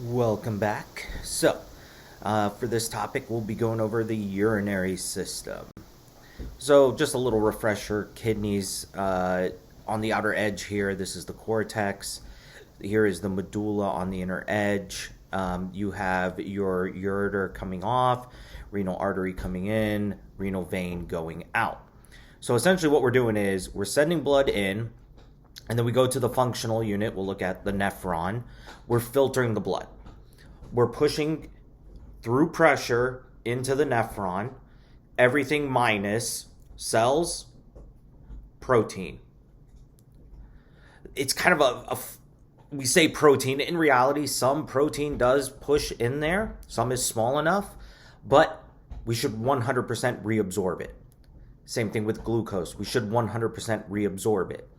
Welcome back. For this topic, we'll be going over the urinary system. So, just a little refresher kidneys on the outer edge here, this is the cortex. Here is the medulla on the inner edge. You have your ureter coming off, renal artery coming in, renal vein going out. So, essentially, what we're doing is we're sending blood in, and then we go to the functional unit. We'll look at the nephron. We're filtering the blood. We're pushing through pressure into the nephron. Everything minus cells, protein. It's kind of we say protein. In reality, some protein does push in there. Some is small enough, but we should 100% reabsorb it. Same thing with glucose. We should 100% reabsorb it.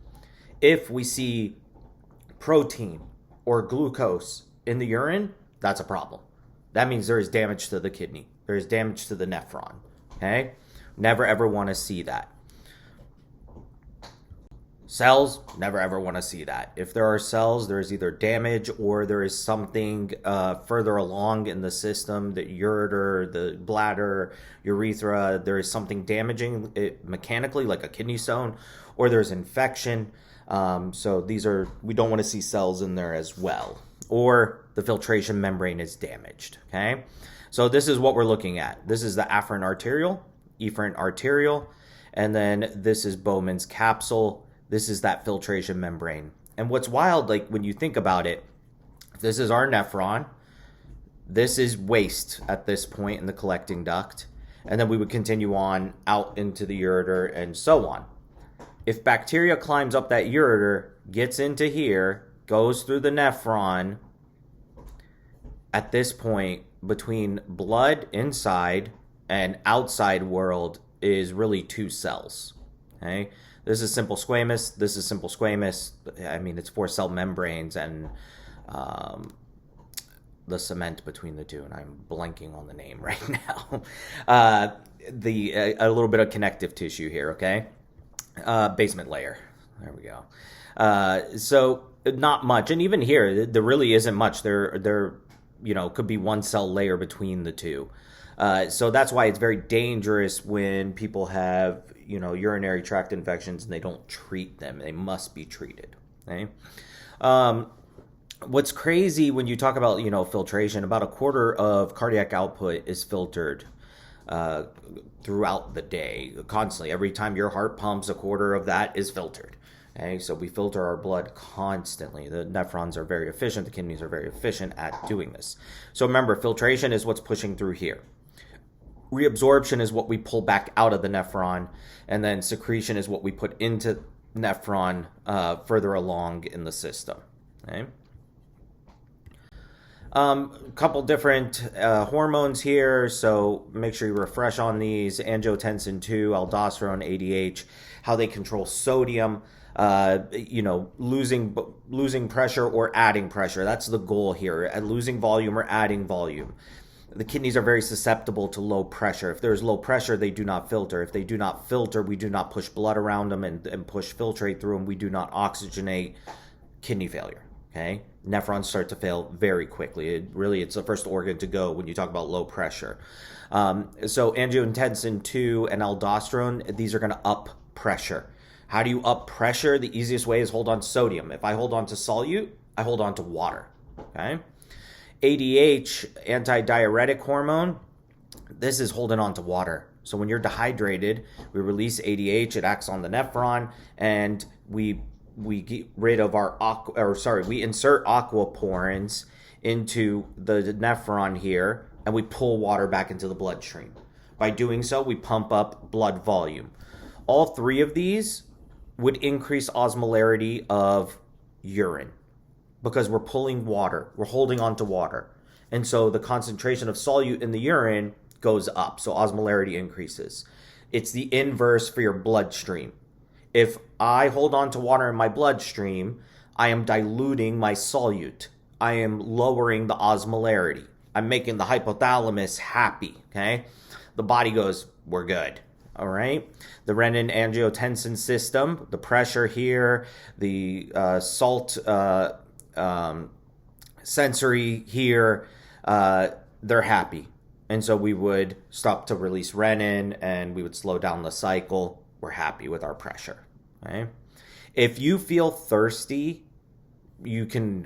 If we see protein or glucose in the urine, that's a problem. That means there is damage to the kidney. There is damage to the nephron. Okay? Never ever want to see that. Cells, never ever want to see that. If there are cells, there is either damage or there is something further along in the system, the ureter, the bladder, urethra, there is something damaging it mechanically, like a kidney stone, or there's infection. So we don't want to see cells in there as well. Or the filtration membrane is damaged, okay? So this is what we're looking at. This is the afferent arteriole, efferent arteriole, and then this is Bowman's capsule. This is that filtration membrane. And what's wild, like when you think about it, this is our nephron. This is waste at this point in the collecting duct. And then we would continue on out into the ureter and so on. If bacteria climbs up that ureter, gets into here, goes through the nephron, at this point, between blood inside and outside world is really two cells. Okay? This is simple squamous. This is simple squamous. I mean, it's 4 cell membranes and the cement between the two, and I'm blanking on the name right now. A little bit of connective tissue here, okay? Basement layer. There we go. So not much, and even here, there really isn't much. There could be 1 cell layer between the two. So that's why it's very dangerous when people have, urinary tract infections and they don't treat them. They must be treated. Okay. What's crazy when you talk about, filtration, about a quarter of cardiac output is filtered throughout the day, constantly. Every time your heart pumps, a quarter of that is filtered. Okay, so we filter our blood constantly. The nephrons are very efficient. The kidneys are very efficient at doing this. So remember, filtration is what's pushing through here. Reabsorption is what we pull back out of the nephron, and then secretion is what we put into nephron further along in the system. Okay. Couple different hormones here, so make sure you refresh on these. Angiotensin 2, aldosterone, ADH, how they control sodium, losing pressure or adding pressure. That's the goal here, at losing volume or adding volume. The kidneys are very susceptible to low pressure. If there's low pressure, they do not filter. If they do not filter, we do not push blood around them and push filtrate through them. We do not oxygenate. Kidney failure. Okay, nephrons start to fail very quickly. It's the first organ to go when you talk about low pressure. So angiotensin 2 and aldosterone, these are going to up pressure. How do you up pressure? The easiest way is hold on to sodium. If I hold on to solute, I hold on to water. Okay. ADH, antidiuretic hormone, this is holding on to water. So when you're dehydrated, we release ADH, it acts on the nephron, and we get rid of we insert aquaporins into the nephron here, and we pull water back into the bloodstream. By doing so, we pump up blood volume. All 3 of these would increase osmolarity of urine because we're pulling water. We're holding on to water. And so the concentration of solute in the urine goes up, so osmolarity increases. It's the inverse for your bloodstream. If I hold on to water in my bloodstream, I am diluting my solute. I am lowering the osmolarity. I'm making the hypothalamus happy, okay? The body goes, we're good, all right? The renin-angiotensin system, the pressure here, the salt sensory here, they're happy. And so we would stop to release renin and we would slow down the cycle. We're happy with our pressure. Okay? If you feel thirsty, you can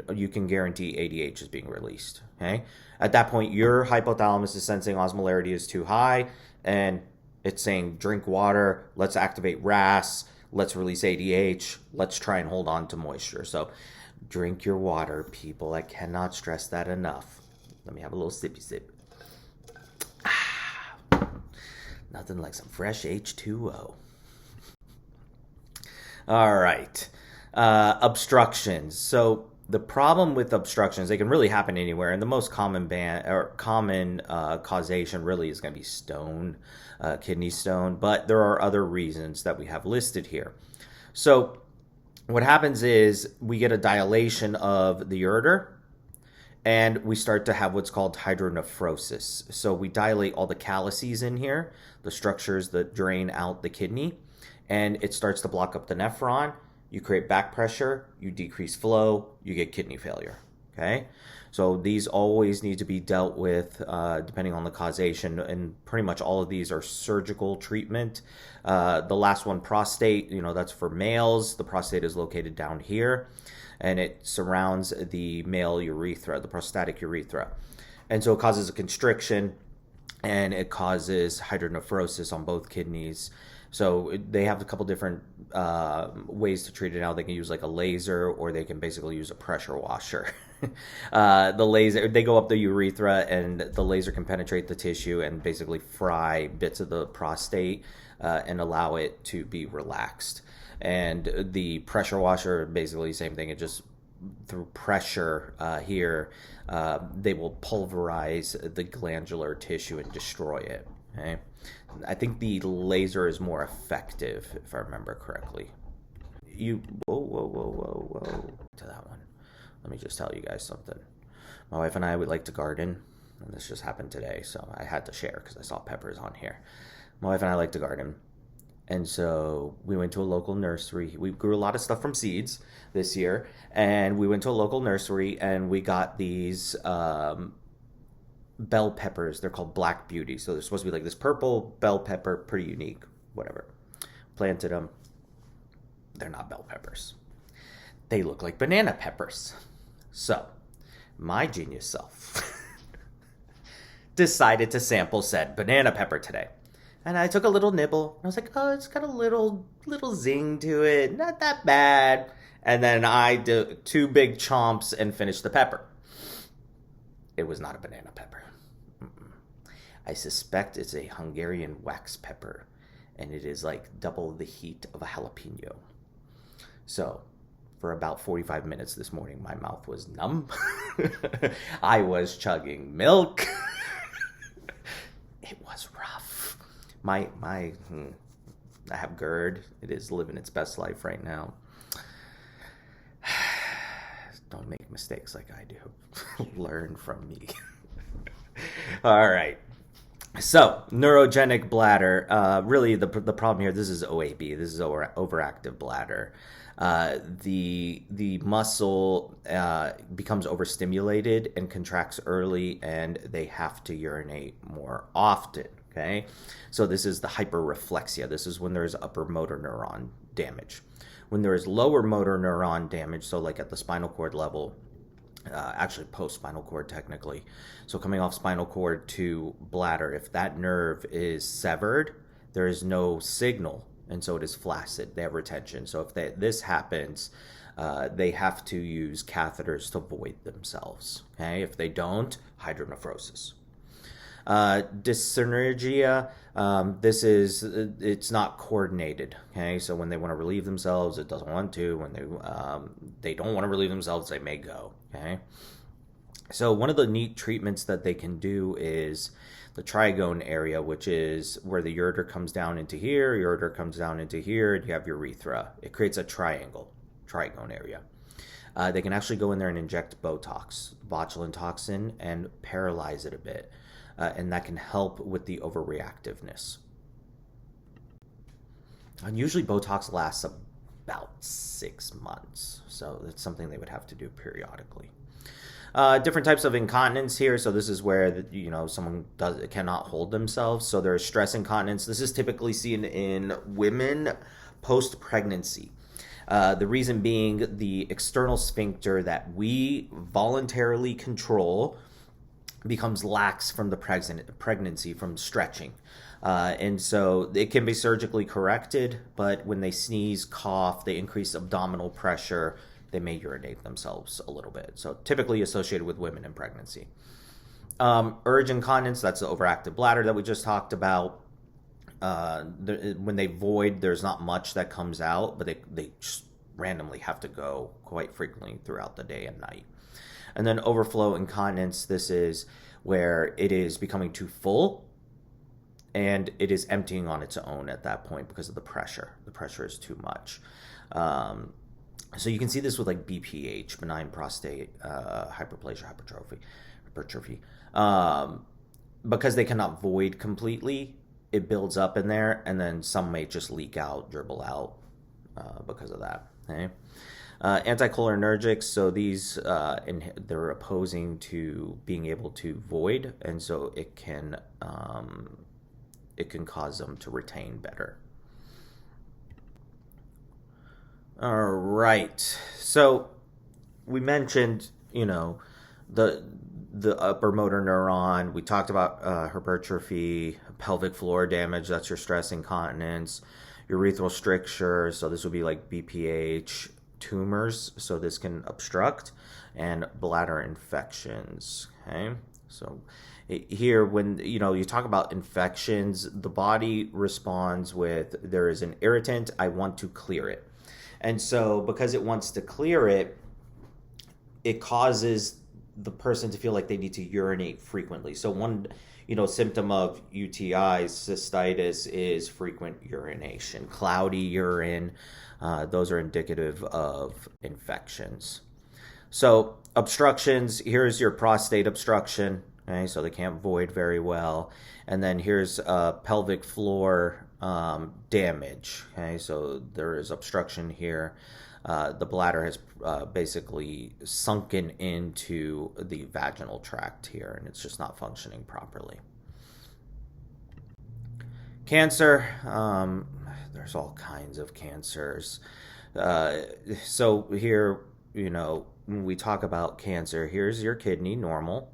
guarantee ADH is being released. Okay? At that point, your hypothalamus is sensing osmolarity is too high and it's saying drink water, let's activate RAS, let's release ADH, let's try and hold on to moisture. So drink your water, people. I cannot stress that enough. Let me have a little sippy sip. Nothing like some fresh H2O. All right. Obstructions. So the problem with obstructions, they can really happen anywhere, and the most common causation really is going to be stone, kidney stone, but there are other reasons that we have listed here. So what happens is we get a dilation of the ureter, and we start to have what's called hydronephrosis. So we dilate all the calyces in here, the structures that drain out the kidney, and it starts to block up the nephron. You create back pressure, you decrease flow, you get kidney failure. Okay? So these always need to be dealt with depending on the causation, and pretty much all of these are surgical treatment. The last one, prostate, that's for males. The prostate is located down here, and it surrounds the male urethra, the prostatic urethra. And so it causes a constriction, and it causes hydronephrosis on both kidneys. So they have a couple different ways to treat it now. They can use like a laser, or they can basically use a pressure washer. The laser, they go up the urethra, and the laser can penetrate the tissue and basically fry bits of the prostate and allow it to be relaxed. And the pressure washer, basically the same thing. It just, through pressure here, they will pulverize the glandular tissue and destroy it. Okay? I think the laser is more effective, if I remember correctly. Whoa. To that one. Let me just tell you guys something. My wife and I would like to garden, and this just happened today, so I had to share because I saw peppers on here. My wife and I like to garden, and so we went to a local nursery. We grew a lot of stuff from seeds this year, and we went to a local nursery, and we got these bell peppers. They're called Black Beauty, so they're supposed to be like this purple bell pepper, pretty unique, whatever. Planted them. They're not bell peppers. They look like banana peppers. So, my genius self decided to sample said banana pepper today. And I took a little nibble. I was like, oh, it's got a little zing to it. Not that bad. And then I did 2 big chomps and finished the pepper. It was not a banana pepper. I suspect it's a Hungarian wax pepper. And it is like double the heat of a jalapeno. So, for about 45 minutes this morning, my mouth was numb. I was chugging milk. It was rough. I have GERD. It is living its best life right now. Don't make mistakes like I do. Learn from me. All right. So, neurogenic bladder. Really, the problem here, this is OAB. This is overactive bladder. The muscle becomes overstimulated and contracts early, and they have to urinate more often. Okay, so this is the hyperreflexia. This is when there's upper motor neuron damage. When there is lower motor neuron damage, so like at the spinal cord level, actually post-spinal cord technically, so coming off spinal cord to bladder, if that nerve is severed, there is no signal, and so it is flaccid. They have retention. So if this happens, they have to use catheters to void themselves. Okay, if they don't, hydronephrosis. Dyssynergia, it's not coordinated. Okay, so when they want to relieve themselves, it doesn't want to. When they don't want to relieve themselves, they may go. Okay, so one of the neat treatments that they can do is the trigone area, which is where the ureter comes down into here, ureter comes down into here, and you have urethra. It creates a trigone area. They can actually go in there and inject Botox, botulinum toxin, and paralyze it a bit. And that can help with the overreactiveness. And usually Botox lasts about 6 months, so that's something they would have to do periodically. Different types of incontinence here. So this is where someone cannot hold themselves. So there's stress incontinence. This is typically seen in women post pregnancy. The reason being the external sphincter that we voluntarily control becomes lax from the pregnancy from stretching. And so it can be surgically corrected, but when they sneeze, cough, they increase abdominal pressure, they may urinate themselves a little bit. So typically associated with women in pregnancy. Urge incontinence, that's the overactive bladder that we just talked about. When they void, there's not much that comes out, but they just randomly have to go quite frequently throughout the day and night. And then overflow incontinence, this is where it is becoming too full and it is emptying on its own at that point because of the pressure. The pressure is too much. So you can see this with like BPH, benign prostate hyperplasia, hypertrophy. Because they cannot void completely, it builds up in there, and then some may just leak out, dribble out because of that. Okay? Anticholinergics, so these they're opposing to being able to void, and so it can cause them to retain better. All right, so we mentioned the upper motor neuron. We talked about hypertrophy, pelvic floor damage. That's your stress incontinence, urethral stricture. So this would be like BPH, tumors. So this can obstruct, and bladder infections. Okay, so here when you talk about infections, the body responds with there is an irritant. I want to clear it, and so because it wants to clear it, it causes the person to feel like they need to urinate frequently. So one, symptom of UTIs, cystitis, is frequent urination, cloudy urine. Those are indicative of infections. So obstructions, here's your prostate obstruction. Okay, so they can't void very well. And then here's pelvic floor damage. Okay, so there is obstruction here. The bladder has basically sunken into the vaginal tract here, and it's just not functioning properly. Cancer, there's all kinds of cancers. So here, when we talk about cancer, here's your kidney, normal.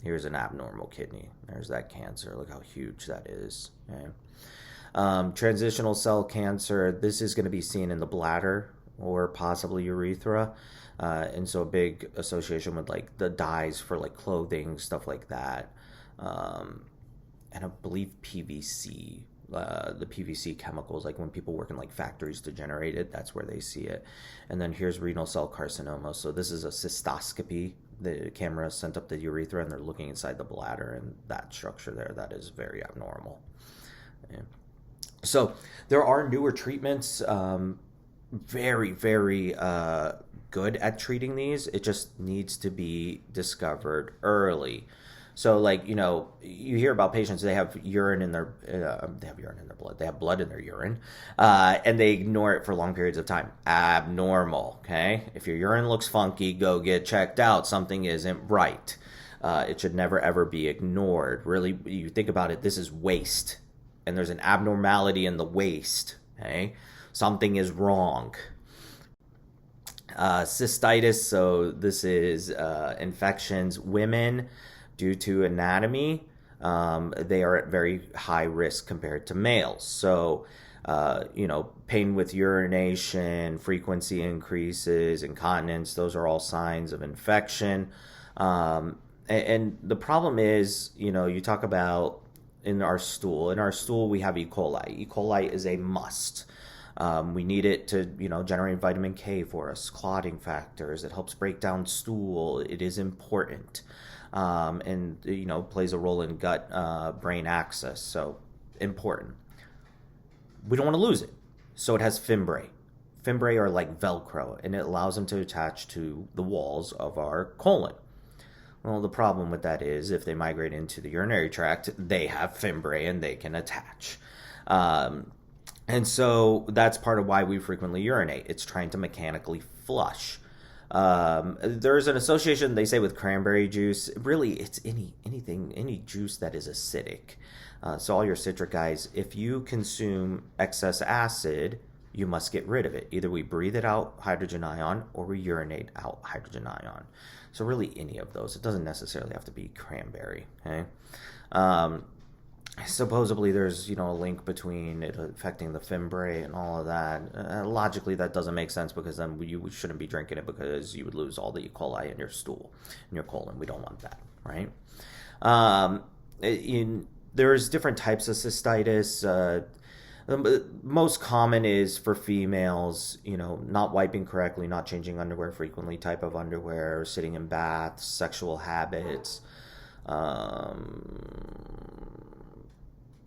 Here's an abnormal kidney. There's that cancer. Look how huge that is. Okay. Transitional cell cancer, this is going to be seen in the bladder or possibly urethra, and so a big association with like the dyes for like clothing, stuff like that, and I believe PVC, the PVC chemicals, like when people work in like factories to generate it, that's where they see it. And then here's renal cell carcinoma. So this is a cystoscopy. The camera is sent up the urethra and they're looking inside the bladder, and that structure there, that is very abnormal. Yeah. So there are newer treatments, very, very good at treating these. It just needs to be discovered early. So like, you hear about patients, they have urine in their, blood, they have blood in their urine, and they ignore it for long periods of time. Abnormal, okay? If your urine looks funky, go get checked out. Something isn't right. It should never, ever be ignored. Really, you think about it, this is waste, and there's an abnormality in the waste, okay? Something is wrong. Cystitis, so this is infections. Women, due to anatomy, they are at very high risk compared to males. So, pain with urination, frequency increases, incontinence, those are all signs of infection. And the problem is, you talk about in our stool. In our stool, we have E. coli. E. coli is a must. We need it to, generate vitamin K for us, clotting factors. It helps break down stool. It is important. And, plays a role in gut-brain axis. So important. We don't want to lose it. So it has fimbriae. Fimbriae are like Velcro, and it allows them to attach to the walls of our colon. Well, the problem with that is if they migrate into the urinary tract, they have fimbriae and they can attach. And so that's part of why we frequently urinate. It's trying to mechanically flush. There's an association, they say, with cranberry juice. Really, it's any juice that is acidic. So all your citric guys, if you consume excess acid, you must get rid of it. Either we breathe it out, hydrogen ion, or we urinate out hydrogen ion. So really any of those. It doesn't necessarily have to be cranberry. Okay. Supposedly there's a link between it affecting the fimbriae and all of that. Logically that doesn't make sense, because then you shouldn't be drinking it, because you would lose all the E. coli in your stool, in your colon. We don't want that, right? There's different types of cystitis. The most common is for females, not wiping correctly, not changing underwear frequently, type of underwear, sitting in baths, sexual habits.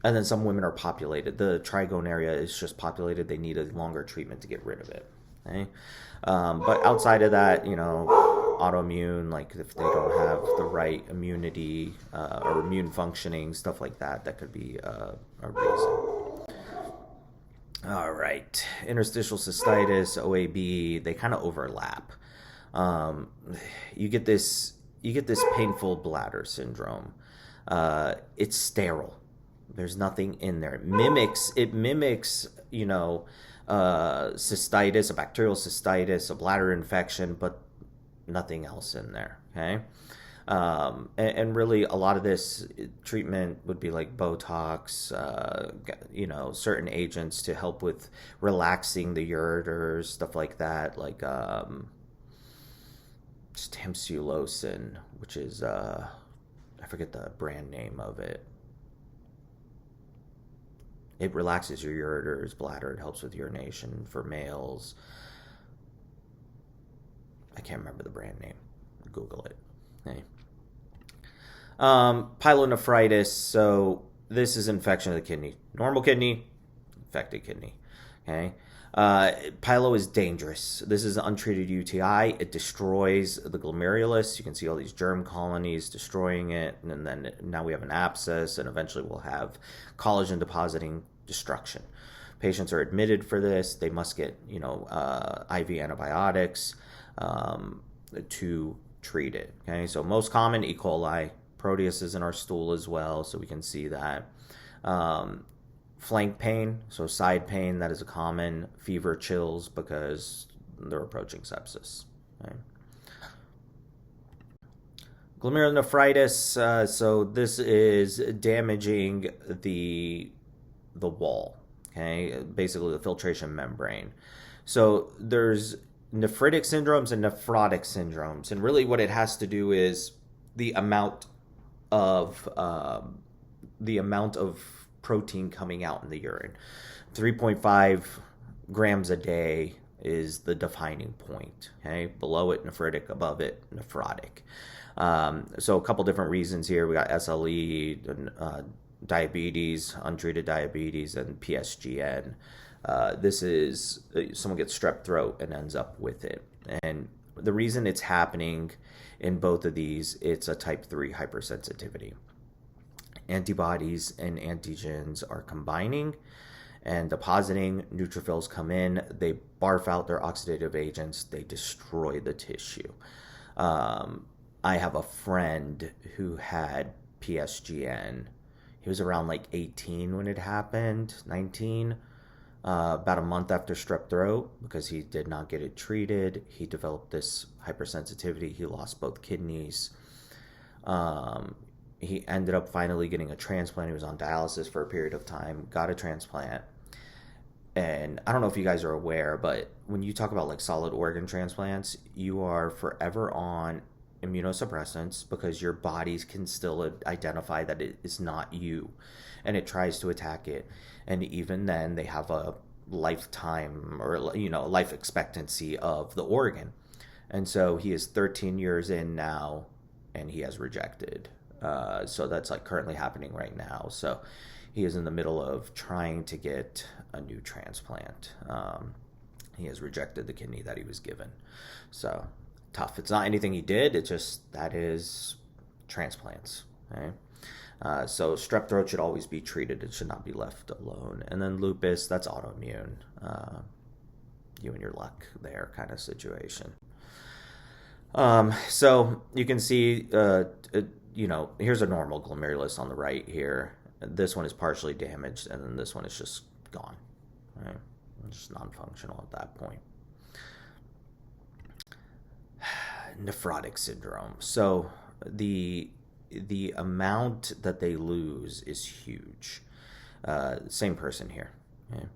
And then some women are populated. The trigone area is just populated. They need a longer treatment to get rid of it. Okay? But outside of that, autoimmune, like if they don't have the right immunity or immune functioning, stuff like that, that could be a reason. All right. Interstitial cystitis, OAB, they kind of overlap. You get this painful bladder syndrome. It's sterile. There's nothing in there. It mimics, cystitis, a bacterial cystitis, a bladder infection, but nothing else in there. Okay. And really a lot of this treatment would be like Botox, certain agents to help with relaxing the ureters, stuff like that, like tamsulosin, which is, I forget the brand name of it. It relaxes your ureters, bladder. It helps with urination for males. I can't remember the brand name. Google it. Okay. Pyelonephritis. So this is infection of the kidney. Normal kidney, infected kidney. Okay. Pyelo is dangerous. This is an untreated UTI. It destroys the glomerulus. You can see all these germ colonies destroying it. And then now we have an abscess, and eventually we'll have collagen depositing destruction. Patients are admitted for this. They must get, IV antibiotics to treat it. Okay. So most common, E. coli. Proteus is in our stool as well, so we can see that. Flank pain, so side pain, that is a common. Fever, chills, because they're approaching sepsis. Okay. Glomerulonephritis, so this is damaging the wall, okay, basically the filtration membrane. So there's nephritic syndromes and nephrotic syndromes, and really what it has to do is the amount of protein coming out in the urine. 3.5 grams a day is the defining point. Okay, below it nephritic, above it nephrotic. So a couple different reasons here. We got SLE, diabetes, untreated diabetes, and PSGN. This is someone gets strep throat and ends up with it. And the reason it's happening in both of these, it's a type 3 hypersensitivity. Antibodies and antigens are combining and depositing. Neutrophils come in, they barf out their oxidative agents, they destroy the tissue. I have a friend who had PSGN. He was around like 18 when it happened, 19. About a month after strep throat, because he did not get it treated, he developed this hypersensitivity. He lost both kidneys. He ended up finally getting a transplant. He was on dialysis for a period of time, got a transplant. And I don't know if you guys are aware, but when you talk about like solid organ transplants, you are forever on immunosuppressants, because your bodies can still identify that it is not you, and it tries to attack it. And even then, they have a lifetime or life expectancy of the organ. And so he is 13 years in now, and he has rejected. So that's like currently happening right now. So he is in the middle of trying to get a new transplant. He has rejected the kidney that he was given. So tough. It's not anything he did. It's just that is transplants. Okay? So strep throat should always be treated. It should not be left alone. And then lupus, that's autoimmune. You and your luck there kind of situation. So you can see, here's a normal glomerulus on the right here. This one is partially damaged, and then this one is just gone. Right? It's just non-functional at that point. Nephrotic syndrome. So the amount that they lose is huge. Same person here. Okay?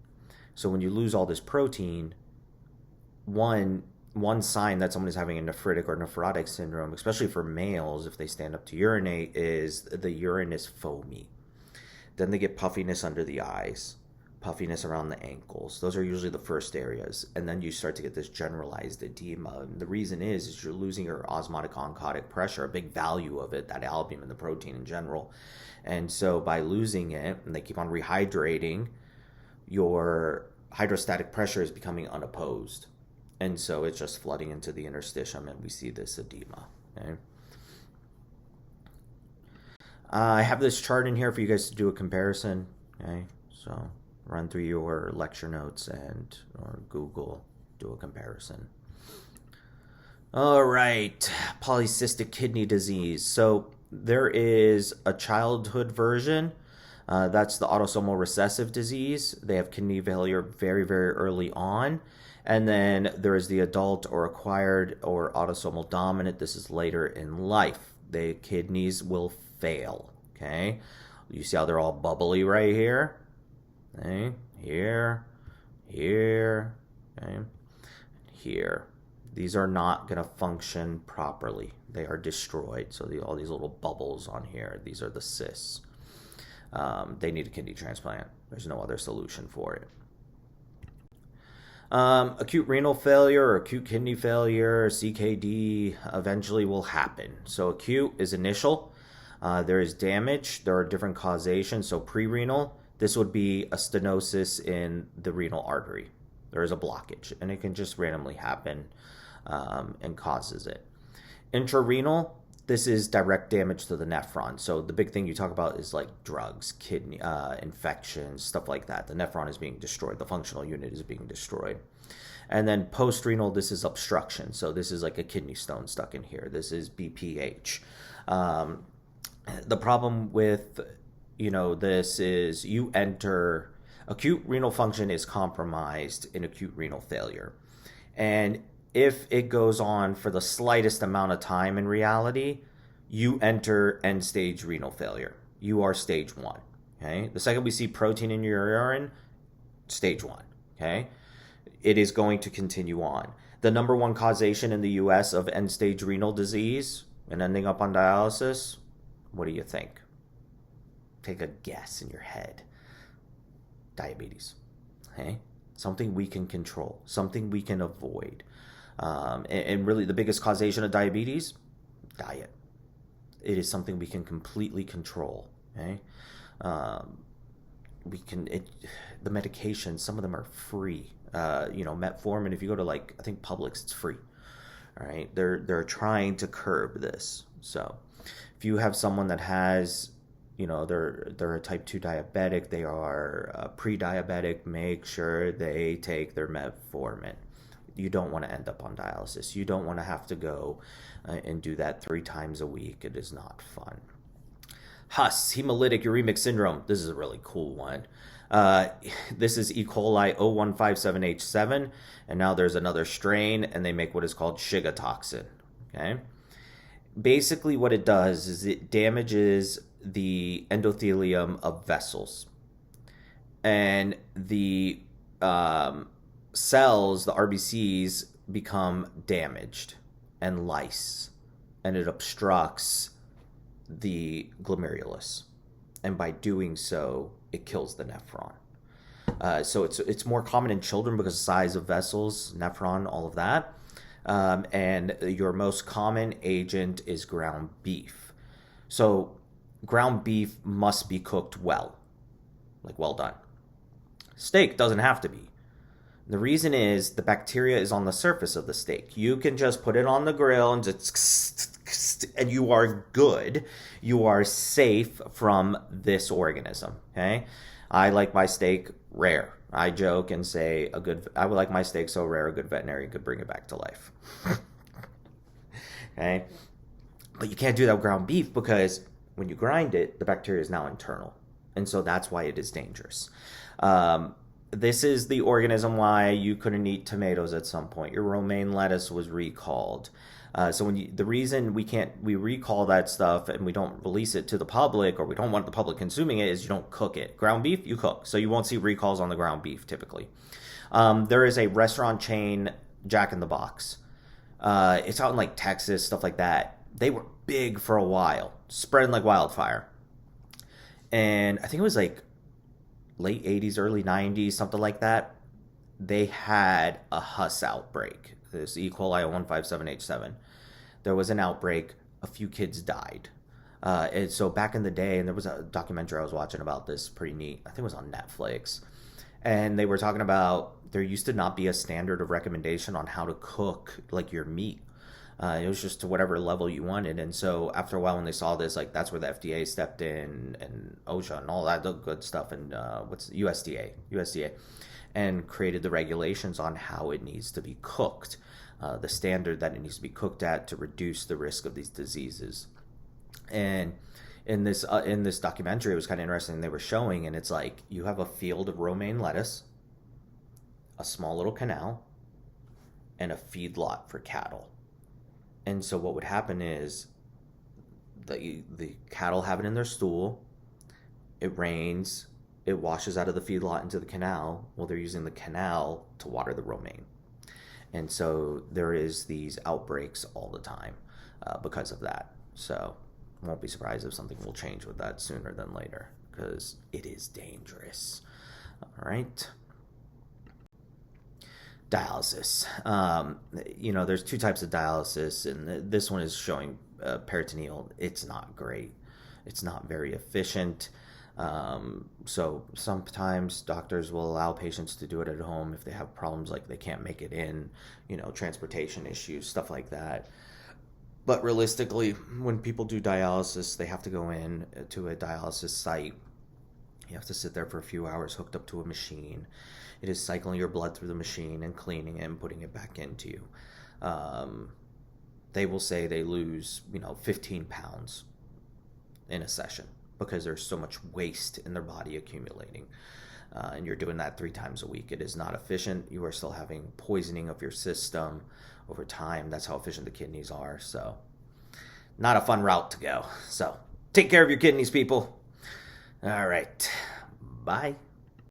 So when you lose all this protein, one sign that someone is having a nephritic or nephrotic syndrome, especially for males, if they stand up to urinate, is the urine is foamy. Then they get puffiness under the eyes, puffiness around the ankles. Those are usually the first areas. And then you start to get this generalized edema. And the reason is you're losing your osmotic oncotic pressure, a big value of it, that albumin, the protein in general. And so by losing it, and they keep on rehydrating, your hydrostatic pressure is becoming unopposed. And so it's just flooding into the interstitium, and we see this edema. Okay? I have this chart in here for you guys to do a comparison. Okay, so run through your lecture notes or Google, do a comparison. All right, polycystic kidney disease. So there is a childhood version. That's the autosomal recessive disease. They have kidney failure very, very early on. And then there is the adult or acquired or autosomal dominant. This is later in life. The kidneys will fail. Okay, you see how they're all bubbly right here? Okay, here, okay, here. These are not going to function properly. They are destroyed. So all these little bubbles on here, these are the cysts. They need a kidney transplant. There's no other solution for it. Acute renal failure or acute kidney failure, CKD, eventually will happen. So acute is initial. There is damage. There are different causations. So pre-renal, this would be a stenosis in the renal artery. There is a blockage, and it can just randomly happen and causes it. Intrarenal, this is direct damage to the nephron. So the big thing you talk about is like drugs, kidney infections, stuff like that. The nephron is being destroyed. The functional unit is being destroyed. And then post-renal, this is obstruction. So this is like a kidney stone stuck in here. This is BPH. The problem with, this is you enter, acute renal function is compromised in acute renal failure. And if it goes on for the slightest amount of time in reality, you enter end-stage renal failure. You are stage 1, okay? The second we see protein in your urine, stage 1, okay? It is going to continue on. The number one causation in the U.S. of end-stage renal disease and ending up on dialysis, what do you think? Take a guess in your head. Diabetes, okay? Something we can control, something we can avoid. And really the biggest causation of diabetes, diet. It is something we can completely control. Okay, the medications, some of them are free. Metformin. If you go to I think Publix, it's free. All right, they're trying to curb this. So if you have someone that has, they're a type 2 diabetic, they are pre-diabetic, make sure they take their metformin. You don't want to end up on dialysis. You don't want to have to go and do that 3 times a week. It is not fun. HUS, hemolytic uremic syndrome. This is a really cool one. This is E. coli 0157H7, and now there's another strain, and they make what is called Shiga toxin. Okay. Basically, what it does is it damages the endothelium of vessels, and the cells, the RBCs, become damaged and lyse, and it obstructs the glomerulus, and by doing so, it kills the nephron. So it's more common in children because of size of vessels, nephron, all of that. And your most common agent is ground beef. So ground beef must be cooked well, well done. Steak doesn't have to be. The reason is the bacteria is on the surface of the steak. You can just put it on the grill and you are good. You are safe from this organism, okay? I like my steak rare. I joke and say I would like my steak so rare a good veterinarian could bring it back to life. Okay, but you can't do that with ground beef because when you grind it, the bacteria is now internal, and so that's why it is dangerous. This is the organism why you couldn't eat tomatoes at some point. Your romaine lettuce was recalled. So the reason we recall that stuff and we don't release it to the public, or we don't want the public consuming it, is you don't cook it. Ground beef, you cook, so you won't see recalls on the ground beef typically. There is a restaurant chain, Jack in the Box. It's out in like Texas, stuff like that. They were big for a while, spreading like wildfire. And I think it was like late 80s, early 90s, something like that. They had a Huss outbreak. This E. coli 157H7. There was an outbreak. A few kids died. And so back in the day, and there was a documentary I was watching about this, pretty neat. I think it was on Netflix. And they were talking about there used to not be a standard of recommendation on how to cook like your meat. It was just to whatever level you wanted. And so after a while, when they saw this, like that's where the FDA stepped in, and OSHA and all that good stuff, and what's USDA, and created the regulations on how it needs to be cooked, the standard that it needs to be cooked at to reduce the risk of these diseases. And in this documentary, it was kind of interesting. They were showing, and it's like you have a field of romaine lettuce, a small little canal, and a feedlot for cattle. And so what would happen is the cattle have it in their stool. It rains. It washes out of the feedlot into the canal. Well, they're using the canal to water the romaine. And so there is these outbreaks all the time because of that. So I won't be surprised if something will change with that sooner than later, because it is dangerous. All right. Dialysis. There's two types of dialysis, and this one is showing peritoneal. It's not great. It's not very efficient. So sometimes doctors will allow patients to do it at home if they have problems like they can't make it in, transportation issues, stuff like that. But realistically, when people do dialysis, they have to go in to a dialysis site. You have to sit there for a few hours hooked up to a machine. It is cycling your blood through the machine and cleaning it and putting it back into you. They will say they lose, 15 pounds in a session because there's so much waste in their body accumulating. And you're doing that 3 times a week. It is not efficient. You are still having poisoning of your system over time. That's how efficient the kidneys are. So not a fun route to go. So take care of your kidneys, people. All right. Bye.